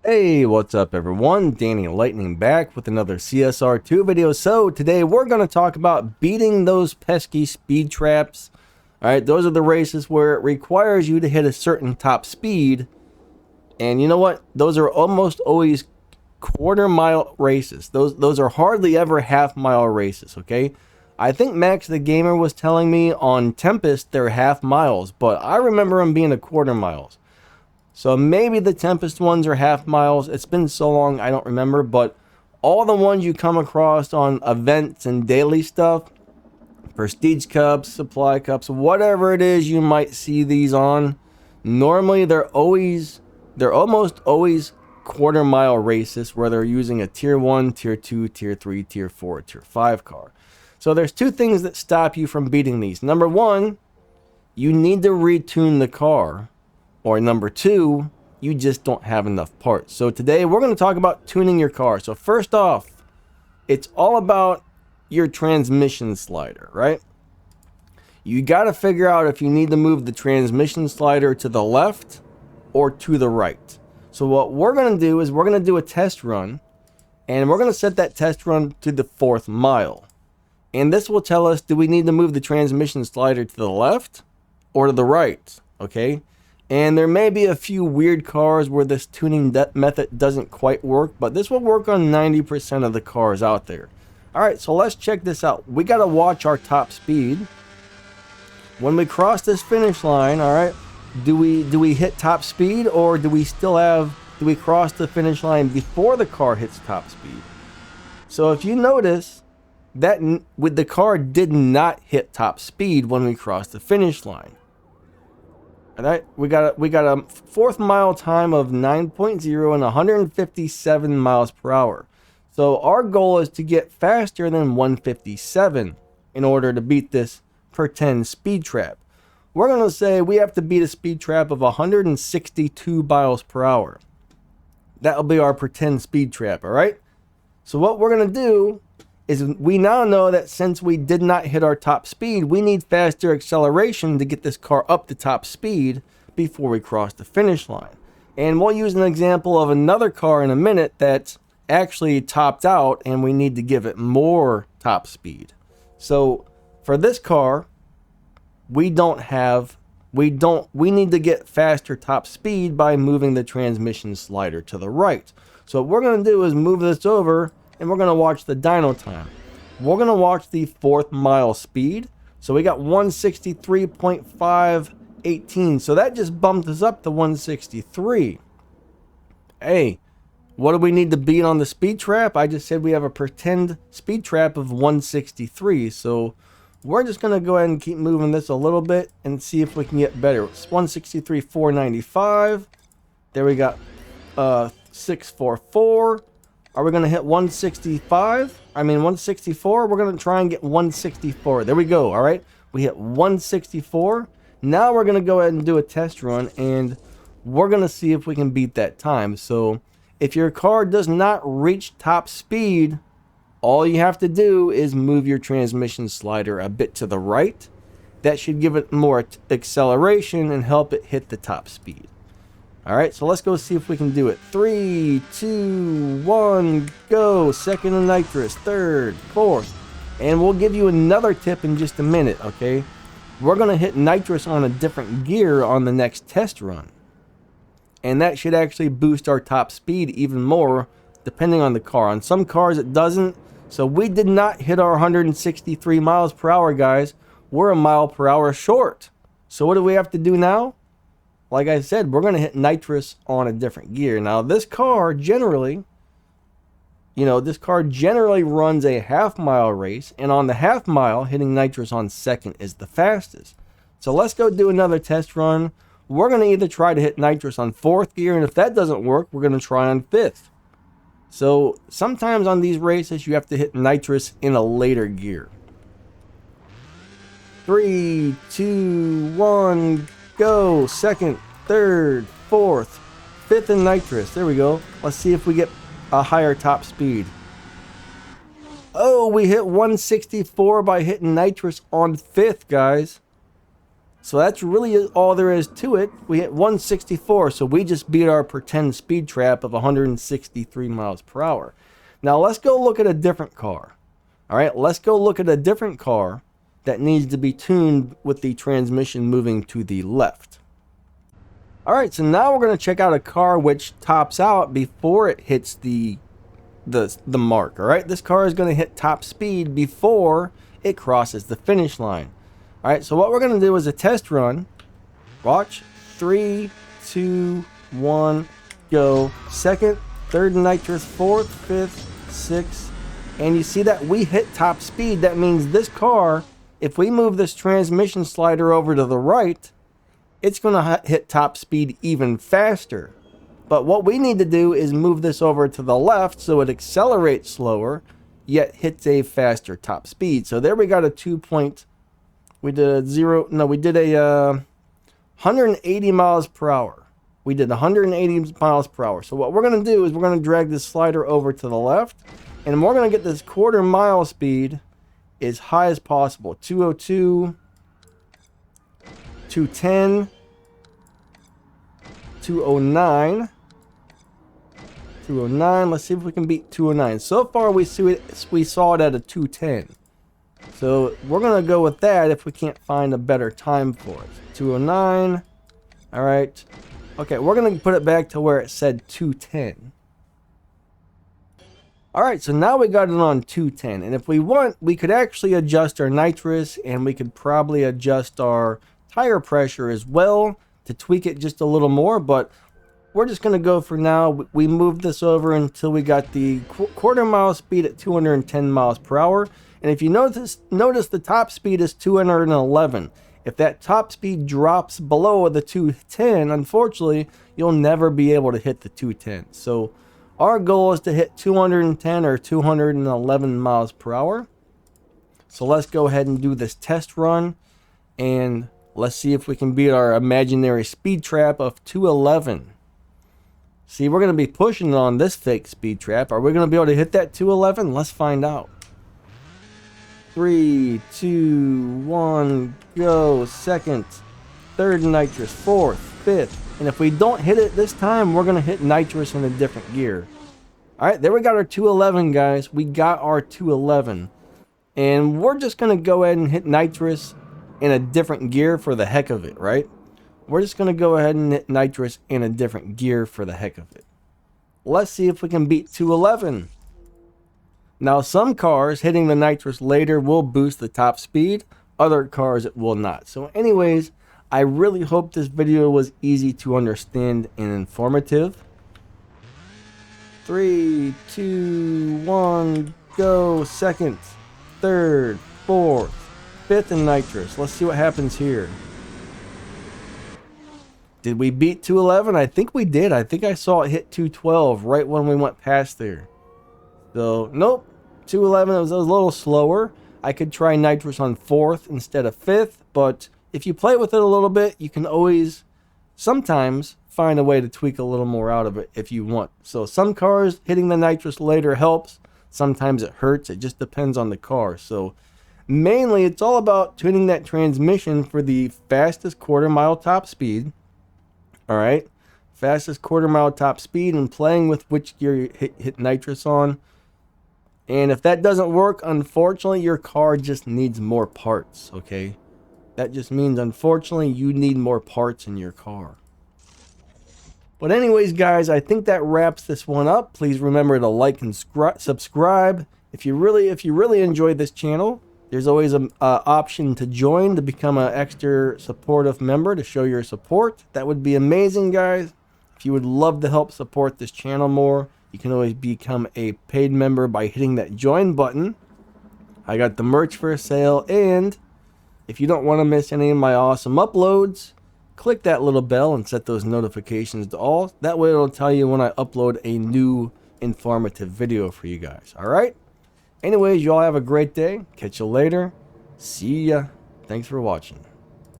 Hey, what's up everyone? Danny Lightning back with another CSR2 video. So today we're going to talk about beating those pesky speed traps. Alright, those are the races where it requires you to hit a certain top speed. And you know what? Those are almost always quarter mile races. Those are hardly ever half mile races, okay? I think Max the Gamer was telling me on Tempest they're half miles, but I remember them being a quarter miles. So maybe the Tempest ones are half miles. It's been so long, I don't remember. But all the ones you come across on events and daily stuff, Prestige Cups, Supply Cups, whatever it is you might see these on, normally they're almost always quarter mile races where they're using a tier 1, tier 2, tier 3, tier 4, tier 5 car. So there's two things that stop you from beating these. Number one, you need to retune the car. Or number two, you just don't have enough parts. So today we're going to talk about tuning your car. So first off, it's all about your transmission slider, right? You got to figure out if you need to move the transmission slider to the left or to the right. So what we're going to do is we're going to do a test run, and we're going to set that test run to the 4th mile. And this will tell us, do we need to move the transmission slider to the left or to the right, okay? And there may be a few weird cars where this tuning method doesn't quite work, but this will work on 90% of the cars out there. Alright, so let's check this out. We got to watch our top speed. When we cross this finish line, alright, do we hit top speed, or do we cross the finish line before the car hits top speed? So if you notice that with the car did not hit top speed when we crossed the finish line. Alright, we got a 4th mile time of 9.0 and 157 miles per hour. So our goal is to get faster than 157 in order to beat this pretend speed trap. We're going to say we have to beat a speed trap of 162 miles per hour. That'll be our pretend speed trap, alright? So what we're going to do is we now know that since we did not hit our top speed, we need faster acceleration to get this car up to top speed before we cross the finish line. And we'll use an example of another car in a minute that's actually topped out and we need to give it more top speed. So for this car, we need to get faster top speed by moving the transmission slider to the right. So what we're going to do is move this over, and we're going to watch the dyno time. We're going to watch the 4th mile speed. So we got 163.518. So that just bumped us up to 163. Hey, what do we need to beat on the speed trap? I just said we have a pretend speed trap of 163. So we're just going to go ahead and keep moving this a little bit and see if we can get better. It's 163.495. There we got 644. Are we going to hit 164? We're going to try and get 164. There we go. All right. We hit 164. Now we're going to go ahead and do a test run, and we're going to see if we can beat that time. So if your car does not reach top speed, all you have to do is move your transmission slider a bit to the right. That should give it more acceleration and help it hit the top speed. Alright, so let's go see if we can do it. 3, 2, 1, go. 2nd and nitrous, 3rd, 4th. And we'll give you another tip in just a minute, okay? We're going to hit nitrous on a different gear on the next test run. And that should actually boost our top speed even more, depending on the car. On some cars it doesn't. So we did not hit our 163 miles per hour, guys. We're a mile per hour short. So what do we have to do now? Like I said, we're going to hit nitrous on a different gear. Now, this car generally runs a half mile race. And on the half mile, hitting nitrous on 2nd is the fastest. So let's go do another test run. We're going to either try to hit nitrous on 4th gear. And if that doesn't work, we're going to try on 5th. So sometimes on these races, you have to hit nitrous in a later gear. 3, 2, 1... go. 2nd, 3rd, 4th, 5th and nitrous. There we go. Let's see if we get a higher top speed. Oh, we hit 164 by hitting nitrous on 5th, guys. So that's really all there is to it. We hit 164, so we just beat our pretend speed trap of 163 miles per hour. Now let's go look at a different car. All right, let's go look at a different car that needs to be tuned with the transmission moving to the left. All right, so now we're going to check out a car which tops out before it hits the mark. All right, this car is going to hit top speed before it crosses the finish line. All right, so what we're going to do is a test run. Watch. 3, 2, 1, go. Second, third nitrous, fourth, fifth, sixth. And you see that we hit top speed. That means this car, if we move this transmission slider over to the right, it's going to hit top speed even faster. But what we need to do is move this over to the left so it accelerates slower, yet hits a faster top speed. So there we got a 2-point. We did a 180 miles per hour. We did 180 miles per hour. So what we're going to do is we're going to drag this slider over to the left, and we're going to get this quarter mile speed as high as possible. 202, 210, 209, 209. Let's see if we can beat 209. So far we saw it at a 210. So we're going to go with that if we can't find a better time for it. 209. All right. Okay, we're going to put it back to where it said 210. All right, so now we got it on 210. And if we want, we could actually adjust our nitrous, and we could probably adjust our tire pressure as well to tweak it just a little more. But we're just going to go for now. We moved this over until we got the quarter mile speed at 210 miles per hour. And if you notice the top speed is 211. If that top speed drops below the 210, unfortunately, you'll never be able to hit the 210. So our goal is to hit 210 or 211 miles per hour. So let's go ahead and do this test run, and let's see if we can beat our imaginary speed trap of 211. See, we're going to be pushing on this fake speed trap. Are we going to be able to hit that 211? Let's find out. 3, 2, 1, go. Second, third nitrous, fourth, fifth. And if we don't hit it this time, we're going to hit nitrous in a different gear. All right, there we got our 211, guys. We got our 211. And we're just going to go ahead and hit nitrous in a different gear for the heck of it, right? We're just going to go ahead and hit nitrous in a different gear for the heck of it. Let's see if we can beat 211. Now, some cars hitting the nitrous later will boost the top speed. Other cars, it will not. So anyways, I really hope this video was easy to understand and informative. 3, 2, 1, go. Second, third, fourth, fifth, and nitrous. Let's see what happens here. Did we beat 211? I think we did. I think I saw it hit 212 right when we went past there. So, nope. 211, it was a little slower. I could try nitrous on fourth instead of fifth, but if you play with it a little bit, you can always sometimes find a way to tweak a little more out of it if you want. So some cars hitting the nitrous later helps. Sometimes it hurts. It just depends on the car. So mainly it's all about tuning that transmission for the fastest quarter mile top speed. All right. Fastest quarter mile top speed, and playing with which gear you hit nitrous on. And if that doesn't work, unfortunately, your car just needs more parts, okay? That just means, unfortunately, you need more parts in your car. But anyways, guys, I think that wraps this one up. Please remember to like and subscribe. If you really enjoyed this channel, there's always an option to join to become an extra supportive member to show your support. That would be amazing, guys. If you would love to help support this channel more, you can always become a paid member by hitting that join button. I got the merch for sale, and if you don't want to miss any of my awesome uploads, click that little bell and set those notifications to all. That way it'll tell you when I upload a new informative video for you guys. All right? Anyways, y'all have a great day. Catch you later. See ya. Thanks for watching.